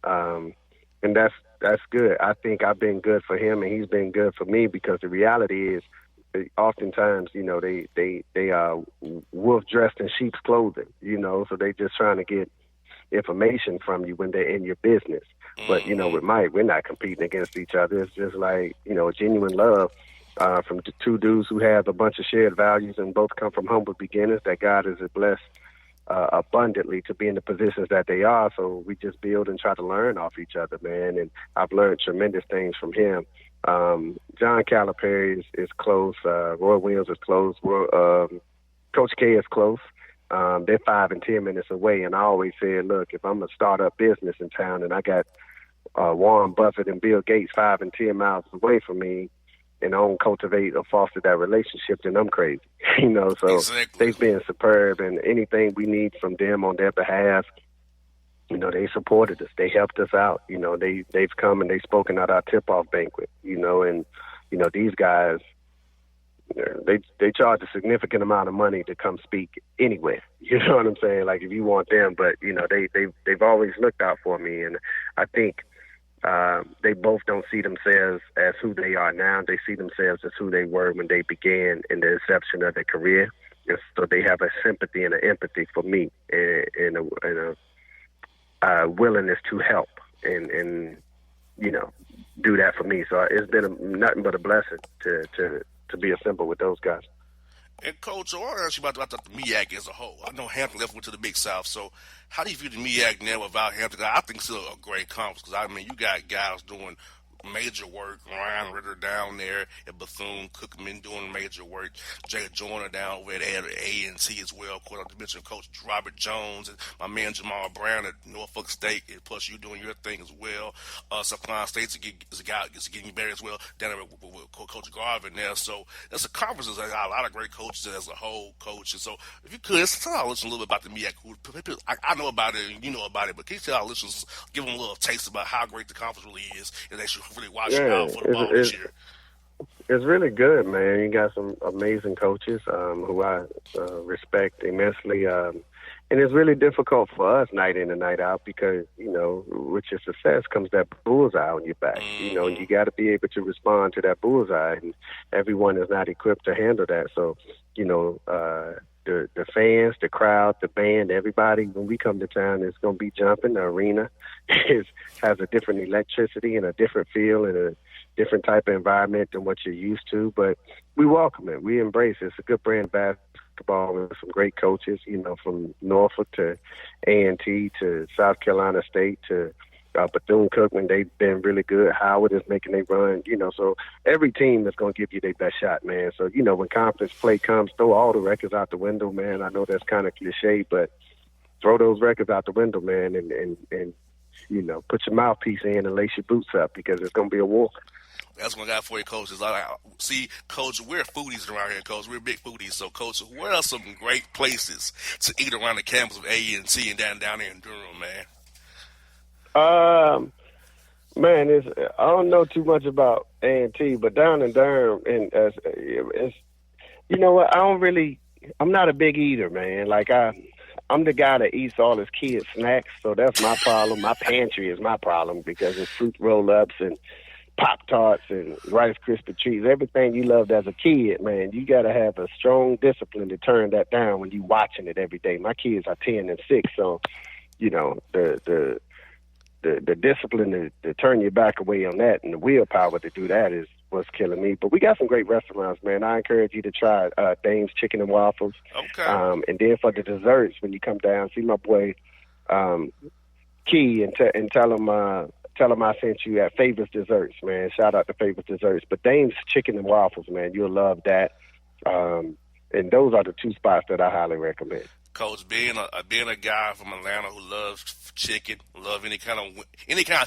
And that's good. I think I've been good for him and he's been good for me, because the reality is oftentimes, they are wolf dressed in sheep's clothing, so they just trying to get information from you when they're in your business. But, with Mike, we're not competing against each other. It's just like, genuine love from the 2 dudes who have a bunch of shared values and both come from humble beginnings that God has blessed abundantly to be in the positions that they are. So we just build and try to learn off each other, man. And I've learned tremendous things from him. John Calipari is close. Roy Williams is close. Coach K is close. They're 5 and 10 minutes away. And I always said, look, if I'm a startup business in town and I got Warren Buffett and Bill Gates 5 and 10 miles away from me, and I don't cultivate or foster that relationship, then I'm crazy. So Exactly. They've been superb, and anything we need from them on their behalf, They supported us. They helped us out. They've come and they've spoken at our tip-off banquet. And these guys, they charge a significant amount of money to come speak anywhere. You know what I'm saying? Like, if you want them, but they've always looked out for me, and I think they both don't see themselves as who they are now. They see themselves as who they were when they began in the inception of their career. And so they have a sympathy and an empathy for me, and a willingness to help and do that for me. So it's been nothing but a blessing to be assembled with those guys. And Coach, I want to ask you about the MEAC as a whole. I know Hampton left went to the Big South, so how do you view the MEAC now without Hampton? I think it's still a great conference because, you got guys doing major work. Ryan Ritter down there at Bethune-Cookman doing major work. Jay Joyner down over at A&T as well. Of course, not to mention Coach Robert Jones and my man Jamal Brown at Norfolk State. And plus, you doing your thing as well. Supply State's getting better as well down there with Coach Garvin there. So that's a conference that got a lot of great coaches as a whole, coach. And so if you could, tell our listeners a little bit about the MEAC. I know about it and you know about it, but can you tell our listeners, give them a little taste about how great the conference really is and they should really watch out for the ball this year? It's really good, man. You got some amazing coaches who I respect immensely. And it's really difficult for us night in and night out because, with your success comes that bullseye on your back. Mm-hmm. You got to be able to respond to that bullseye, and everyone is not equipped to handle that. So, the fans, the crowd, the band, everybody, when we come to town, it's going to be jumping. The arena has a different electricity and a different feel and a different type of environment than what you're used to. But we welcome it. We embrace it. It's a good brand of basketball with some great coaches, from Norfolk to A&T to South Carolina State to Bethune-Cookman. They've been really good. Howard is making a run, so every team is going to give you their best shot, man. So, when conference play comes, throw all the records out the window, man. I know that's kind of cliche, but throw those records out the window, man, and put your mouthpiece in and lace your boots up because it's going to be a war. That's what I got for you, Coach. See, Coach, we're foodies around here, Coach. We're big foodies. So, Coach, what are some great places to eat around the campus of A&T and down there in Durham, man? Man, I don't know too much about A&T, but down in Durham, and it's, you know what? I'm not a big eater, man. Like I'm the guy that eats all his kids' snacks, so that's my problem. My pantry is my problem because it's fruit roll-ups and Pop-Tarts and Rice Krispie treats. Everything you loved as a kid, man, you got to have a strong discipline to turn that down when you watching it every day. My kids are 10 and 6, so the discipline to turn your back away on that and the willpower to do that is what's killing me. But we got some great restaurants, man. I encourage you to try Dame's Chicken and Waffles. Okay. And then for the desserts, when you come down, see my boy Key and tell him I sent you at Favors Desserts, man. Shout out to Favors Desserts. But Dame's Chicken and Waffles, man, you'll love that. And those are the two spots that I highly recommend. Coach, being a guy from Atlanta who loves chicken, love any kind of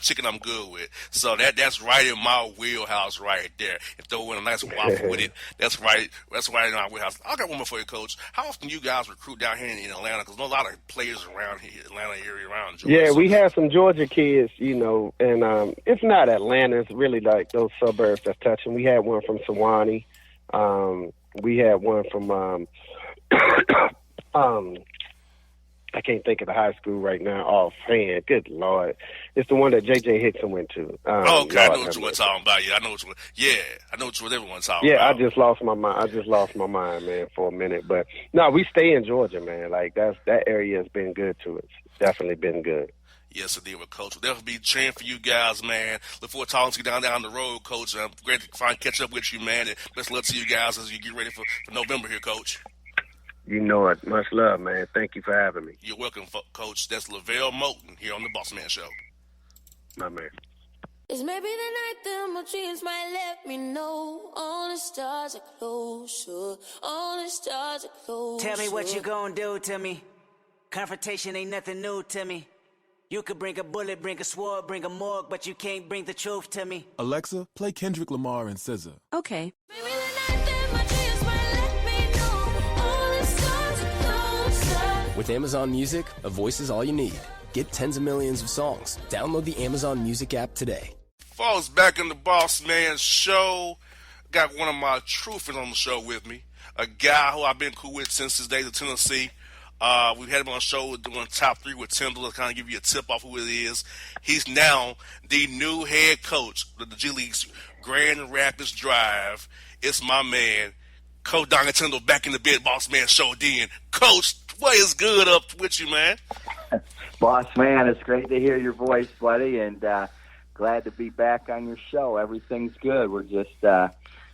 chicken I'm good with. So that's right in my wheelhouse right there. And throw in a nice waffle with it. That's right in my wheelhouse. I got one more for you, Coach. How often you guys recruit down here in Atlanta? Because there's a lot of players around here, Atlanta area around Georgia. Yeah, we have some Georgia kids, and it's not Atlanta. It's really like those suburbs that's touching. We had one from Sewanee. We had one from I can't think of the high school right now offhand. Good Lord. It's the one that J.J. Hickson went to. Okay, Lord, I know what you were talking about. Yeah, I know what everyone's talking about. Yeah, I just lost my mind, man, for a minute. But, no, we stay in Georgia, man. Like, that area has been good to us. Definitely been good. Yes, indeed, Coach. We'll definitely be cheering for you guys, man. Look forward to talking to you down the road, Coach. I'm great to catch up with you, man. And best of luck to you guys as you get ready for November here, Coach. You know it. Much love, man. Thank you for having me. You're welcome, Coach. That's Lavelle Moulton here on the Bossman Show. My man. It's maybe the night that my dreams might let me know all the stars are closer, all the stars are closer. Tell me what you gonna do to me. Confrontation ain't nothing new to me. You could bring a bullet, bring a sword, bring a morgue, but you can't bring the truth to me. Alexa, play Kendrick Lamar and SZA. Okay. Maybe the night that my dreams might let me know all the stars are closer. With Amazon Music, a voice is all you need. Get tens of millions of songs. Download the Amazon Music app today. Folks, back in the Bossman show. Got one of my true friends on the show with me. A guy who I've been cool with since his days at Tennessee. We've had him on the show doing top 3 with Tyndall to kind of give you a tip off who it is. He's now the new head coach of the G League's Grand Rapids Drive. It's my man, Coach Donnie Tyndall, back in the bed, Bossman show again. Coach, what is good up with you, man? Boss man, it's great to hear your voice, buddy, and glad to be back on your show. Everything's good. We're just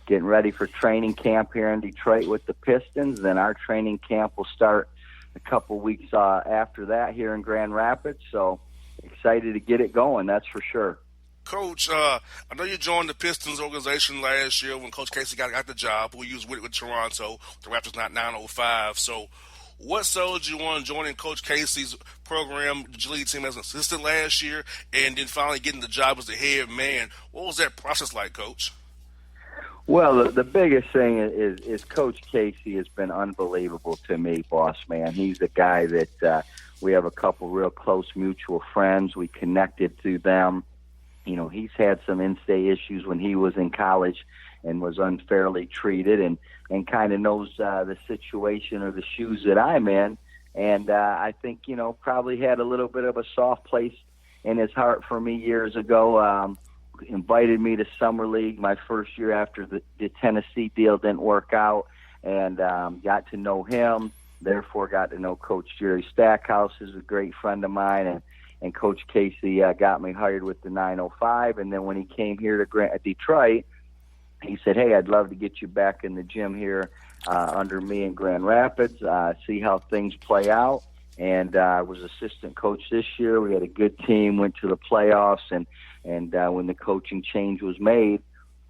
getting ready for training camp here in Detroit with the Pistons, and our training camp will start a couple weeks after that here in Grand Rapids, so excited to get it going, that's for sure. Coach, I know you joined the Pistons organization last year when Coach Casey got the job, who you was with Toronto. The Raptors not 905, so what sold you on joining Coach Casey's program, the G League team, as an assistant last year, and then finally getting the job as the head man? What was that process like, Coach? Well, the biggest thing is Coach Casey has been unbelievable to me, boss man. He's a guy that we have a couple real close mutual friends. We connected through them. You know, he's had some in-state issues when he was in college and was unfairly treated, and kind of knows the situation or the shoes that I'm in. And I think, you know, probably had a little bit of a soft place in his heart for me years ago. Invited me to Summer League my first year after the Tennessee deal didn't work out, and got to know him, therefore got to know Coach Jerry Stackhouse, who's a great friend of mine, and Coach Casey got me hired with the 905. And then when he came here to Detroit, he said, hey, I'd love to get you back in the gym here under me in Grand Rapids, see how things play out. And I was assistant coach this year. We had a good team, went to the playoffs, and when the coaching change was made,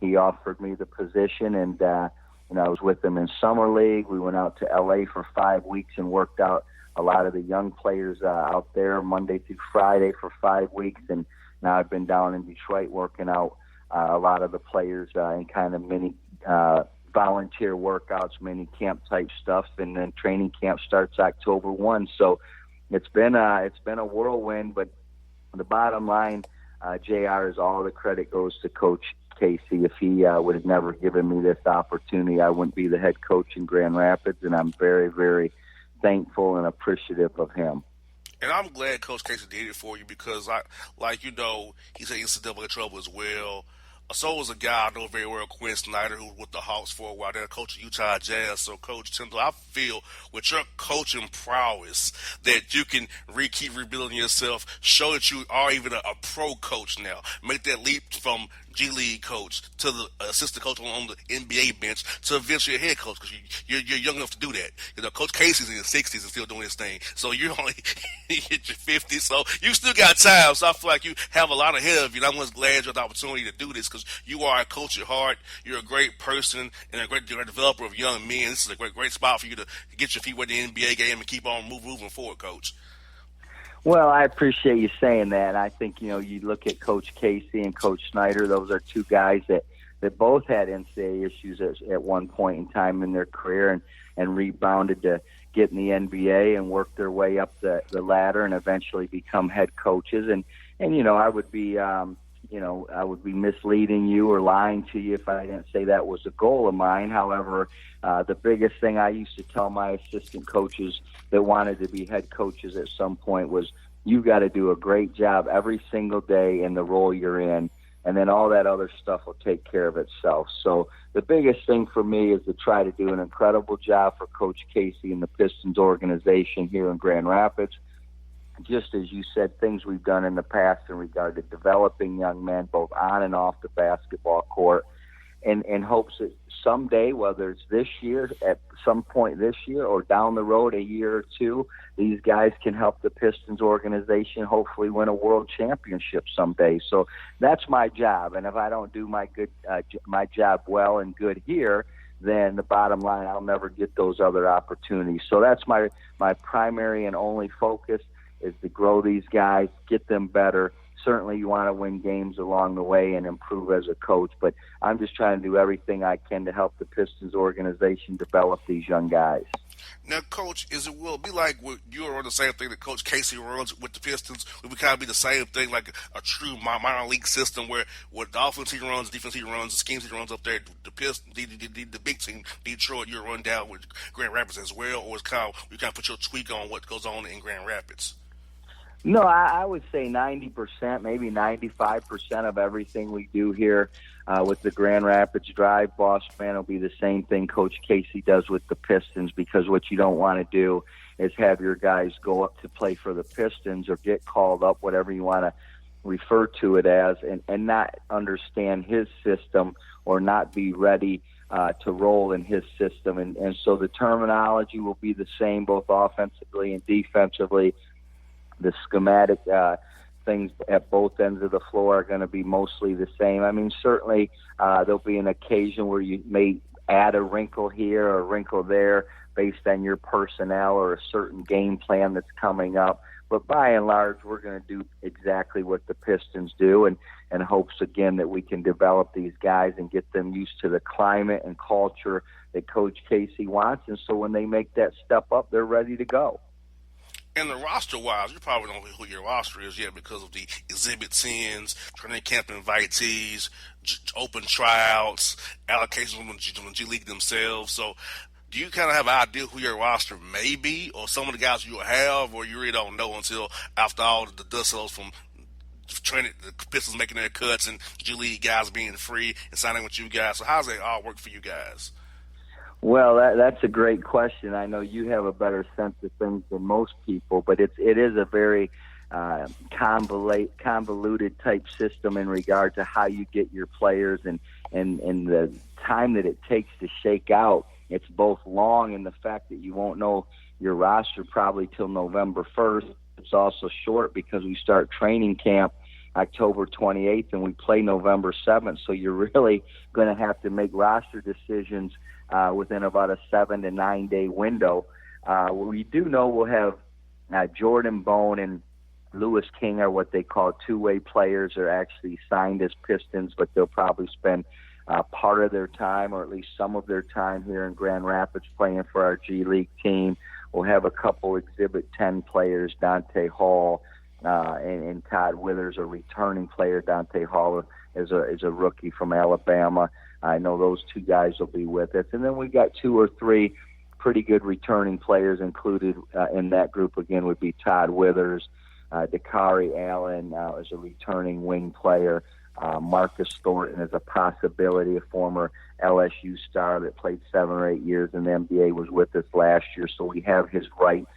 he offered me the position, and I was with him in Summer League. We went out to L.A. for 5 weeks and worked out a lot of the young players out there Monday through Friday for 5 weeks, and now I've been down in Detroit working out a lot of the players in kind of mini volunteer workouts, mini camp type stuff, and then training camp starts October 1. So it's been a whirlwind, but the bottom line, JR, is all the credit goes to Coach Casey. If he would have never given me this opportunity, I wouldn't be the head coach in Grand Rapids, and I'm very, very thankful and appreciative of him. And I'm glad Coach Casey did it for you because, he's in NCAA trouble as well. So was a guy I know very well, Quinn Snyder, who was with the Hawks for a while. They're coach of Utah Jazz. So, Coach Tyndall, I feel with your coaching prowess that you can keep rebuilding yourself, show that you are even a pro coach now. Make that leap from G League coach to the assistant coach on the NBA bench to eventually a head coach because you're young enough to do that. You know, Coach Casey's in his 60s and still doing his thing. So you're only hit your 50s, so you still got time. So I feel like you have a lot ahead of you. And I'm just glad you had the opportunity to do this because you are a coach at heart. You're a great person and a great developer of young men. This is a great spot for you to get your feet wet in the NBA game and keep on moving forward, Coach. Well, I appreciate you saying that. I think, you look at Coach Casey and Coach Snyder, those are two guys that both had NCAA issues at one point in time in their career and rebounded to get in the NBA and work their way up the ladder and eventually become head coaches. And I would be, I would be misleading you or lying to you if I didn't say that was a goal of mine. However, the biggest thing I used to tell my assistant coaches that wanted to be head coaches at some point was you got to do a great job every single day in the role you're in, and then all that other stuff will take care of itself. So the biggest thing for me is to try to do an incredible job for Coach Casey and the Pistons organization here in Grand Rapids. Just as you said, things we've done in the past in regard to developing young men both on and off the basketball court, in hopes that someday, whether it's this year, at some point this year, or down the road a year or two, these guys can help the Pistons organization hopefully win a world championship someday. So that's my job, and if I don't do my job well and good here, then the bottom line, I'll never get those other opportunities. So that's my primary and only focus, is to grow these guys, get them better. Certainly you want to win games along the way and improve as a coach, but I'm just trying to do everything I can to help the Pistons organization develop these young guys. Now, Coach, will it be like what you're on the same thing that Coach Casey runs with the Pistons? Will it kind of be the same thing, like a true minor league system where what the offense he runs, defense he runs, the schemes he runs up there, the Pistons, the big team, Detroit, you're run down with Grand Rapids as well, or it's kind of you kind of put your tweak on what goes on in Grand Rapids? No, I would say 90%, maybe 95% of everything we do here with the Grand Rapids Drive, Bossman, will be the same thing Coach Casey does with the Pistons, because what you don't want to do is have your guys go up to play for the Pistons or get called up, whatever you want to refer to it as, and not understand his system or not be ready to roll in his system. And so the terminology will be the same both offensively and defensively. The schematic things at both ends of the floor are going to be mostly the same. I mean, certainly there'll be an occasion where you may add a wrinkle here or a wrinkle there based on your personnel or a certain game plan that's coming up. But by and large, we're going to do exactly what the Pistons do, and hopes, again, that we can develop these guys and get them used to the climate and culture that Coach Casey wants. And so when they make that step up, they're ready to go. And the roster-wise, you probably don't know who your roster is yet because of the Exhibit 10s, training camp invitees, open tryouts, allocations from the G League themselves. So do you kind of have an idea who your roster may be, or some of the guys you have, or you really don't know until after all the dust settles from training, the Pistons making their cuts and G League guys being free and signing with you guys? So how does that all work for you guys? Well, that's a great question. I know you have a better sense of things than most people, but it is a very convoluted type system in regard to how you get your players and the time that it takes to shake out. It's both long in the fact that you won't know your roster probably till November 1st. It's also short because we start training camp October 28th and we play November 7th. So you're really going to have to make roster decisions within about a 7 to 9 day window. We do know we'll have Jordan Bone and Lewis King are what they call two-way players. They're actually signed as Pistons, but they'll probably spend part of their time, or at least some of their time, here in Grand Rapids playing for our G League team. We'll have a couple Exhibit 10 players, Dante Hall and Todd Withers, a returning player. Dante Hall is a rookie from Alabama. I know those two guys will be with us. And then we got 2 or 3 pretty good returning players included in that group. Again, would be Todd Withers, Dakari Allen is a returning wing player. Marcus Thornton is a possibility, a former LSU star that played 7 or 8 years in the NBA, was with us last year, so we have his rights.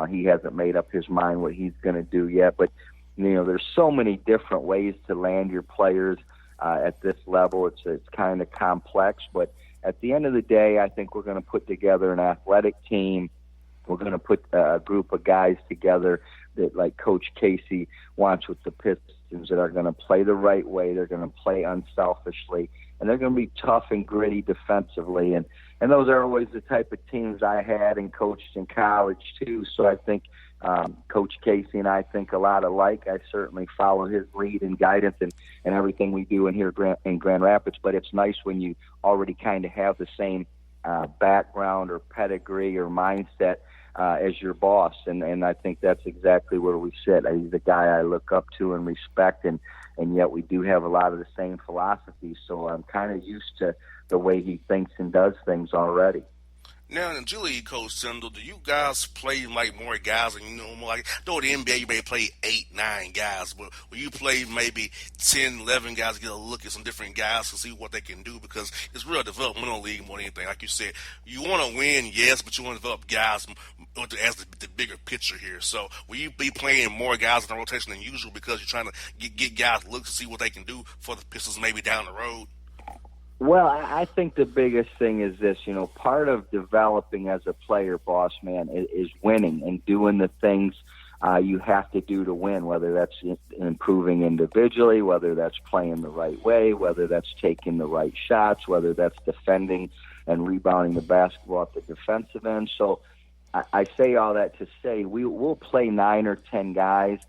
He hasn't made up his mind what he's going to do yet, but there's so many different ways to land your players at this level. It's kind of complex, but at the end of the day, I think we're going to put together an athletic team. We're going to put a group of guys together that, like Coach Casey wants with the Pistons, that are going to play the right way. They're going to play unselfishly, and they're going to be tough and gritty defensively. And those are always the type of teams I had and coached in college too. So I think Coach Casey and I think a lot alike. I certainly follow his lead and guidance and everything we do in here in Grand Rapids. But it's nice when you already kind of have the same background or pedigree or mindset as your boss, and I think that's exactly where we sit. He's a guy I look up to and respect, and yet we do have a lot of the same philosophies, so I'm kind of used to the way he thinks and does things already. Now, in G League, Coach Sindel, do you guys play like more guys than more? Like, though the NBA, you may play 8, 9 guys, but when you play maybe 10, 11 guys, get a look at some different guys to see what they can do, because it's real developmental league more than anything. Like you said, you want to win, yes, but you want to develop guys as the bigger picture here. So will you be playing more guys in the rotation than usual because you're trying to get guys look to see what they can do for the Pistons maybe down the road? Well, I think the biggest thing is this, part of developing as a player, boss man, is winning and doing the things you have to do to win, whether that's improving individually, whether that's playing the right way, whether that's taking the right shots, whether that's defending and rebounding the basketball at the defensive end. So I say all that to say we'll play 9 or 10 guys.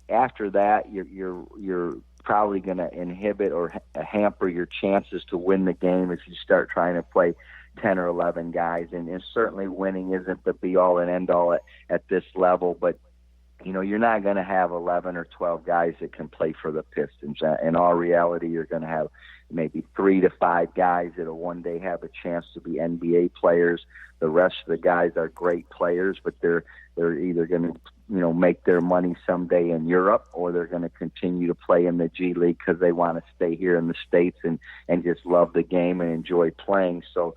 After that, you're probably going to inhibit or hamper your chances to win the game if you start trying to play 10 or 11 guys, and certainly winning isn't the be-all and end-all at this level, but you're not going to have 11 or 12 guys that can play for the Pistons. In all reality, you're going to have maybe 3 to 5 guys that will one day have a chance to be NBA players. The rest of the guys are great players, but they're either going to make their money someday in Europe, or they're going to continue to play in the G League because they want to stay here in the States and just love the game and enjoy playing. So,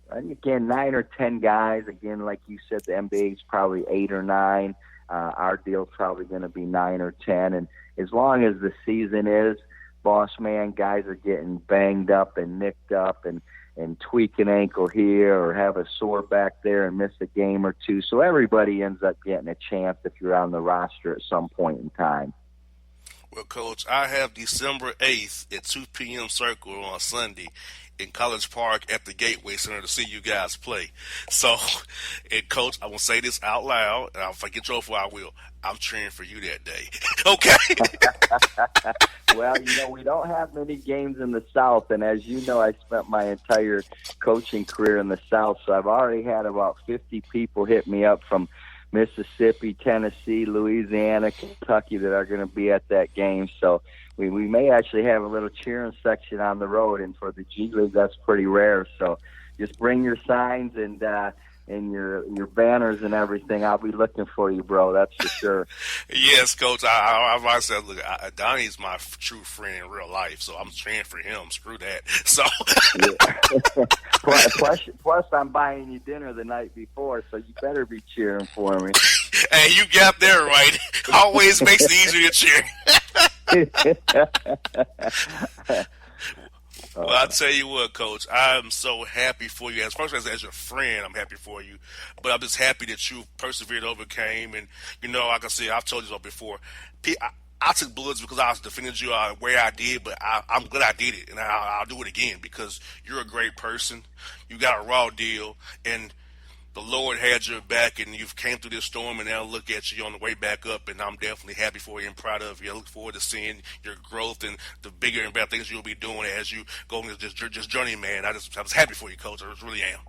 again, 9 or 10 guys. Again, like you said, the NBA is probably 8 or 9. Our deal's probably going to be 9 or 10. And as long as the season is, boss man, guys are getting banged up and nicked up and tweak an ankle here or have a sore back there and miss a game or two. So everybody ends up getting a chance if you're on the roster at some point in time. Well, Coach, I have December 8th at 2 p.m. Circle on Sunday in College Park at the Gateway Center to see you guys play. So, and Coach, I will say this out loud, and if I get trophy, I will. I'm cheering for you that day. Okay? Well, we don't have many games in the South, and as you know, I spent my entire coaching career in the South, so I've already had about 50 people hit me up from Mississippi, Tennessee, Louisiana, Kentucky that are going to be at that game. So we may actually have a little cheering section on the road, and for the G League, that's pretty rare. So just bring your signs and your banners and everything. I'll be looking for you, bro. That's for sure. Yes, Coach. I said, look, Donnie's my true friend in real life, so I'm cheering for him. Screw that. So, plus, I'm buying you dinner the night before, so you better be cheering for me. Hey, you got that right. Always makes it easier to cheer. Well, I'll tell you what, Coach, I'm so happy for you. As your friend, I'm happy for you. But I'm just happy that you persevered, overcame. And, like I said, I've told you so before, I took bullets because I was defending you where I did, but I'm glad I did it. And I'll do it again because you're a great person. You got a raw deal. And the Lord had your back, and you've came through this storm, and now look at you on the way back up, and I'm definitely happy for you and proud of you. I look forward to seeing your growth and the bigger and better things you'll be doing as you go into this journey, man. I was happy for you, Coach. I really am.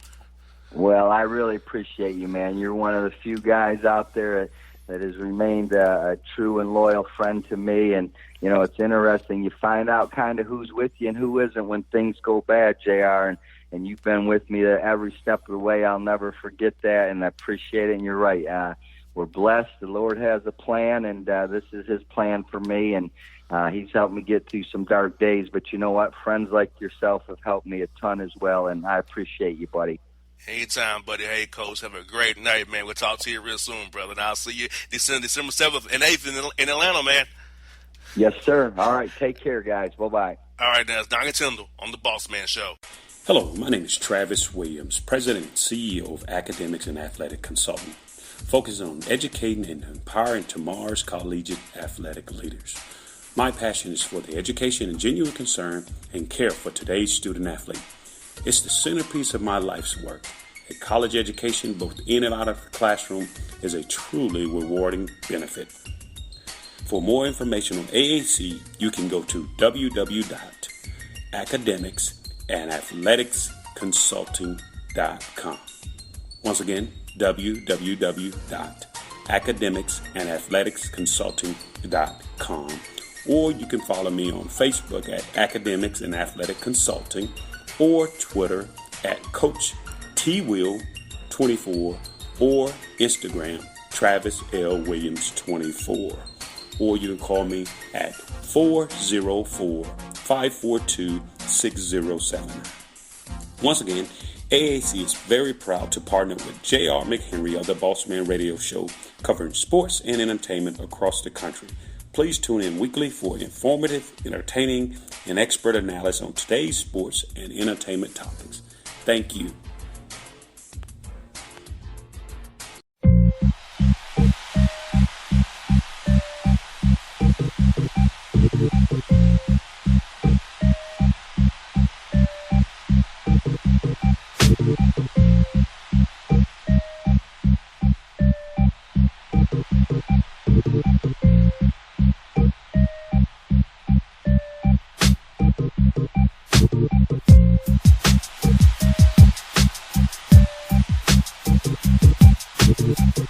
Well, I really appreciate you, man. You're one of the few guys out there that has remained a true and loyal friend to me, and, it's interesting. You find out kind of who's with you and who isn't when things go bad, JR, and you've been with me every step of the way. I'll never forget that, and I appreciate it. And you're right. We're blessed. The Lord has a plan, and this is his plan for me, and he's helped me get through some dark days. But you know what? Friends like yourself have helped me a ton as well, and I appreciate you, buddy. Anytime, buddy. Hey, Coach, have a great night, man. We'll talk to you real soon, brother, and I'll see you December 7th and 8th in Atlanta, man. Yes, sir. All right. Take care, guys. Bye-bye. All right, now it's Donnie Tyndall on the Bossman Show. Hello, my name is Travis Williams, President and CEO of Academics and Athletic Consulting, focusing on educating and empowering tomorrow's collegiate athletic leaders. My passion is for the education and genuine concern and care for today's student athlete. It's the centerpiece of my life's work. A college education, both in and out of the classroom, is a truly rewarding benefit. For more information on AAC, you can go to www.academicsandathleticsconsulting.com. Once again, www.academicsandathleticsconsulting.com. Or you can follow me on Facebook at Academics and Athletic Consulting, or Twitter at Coach TWill24, or Instagram Travis L. Williams 24. Or you can call me at 404-542-6079. Once again, AAC is very proud to partner with J.R. McHenry of the Bossman Radio Show, covering sports and entertainment across the country. Please tune in weekly for informative, entertaining, and expert analysis on today's sports and entertainment topics. Thank you. Peace.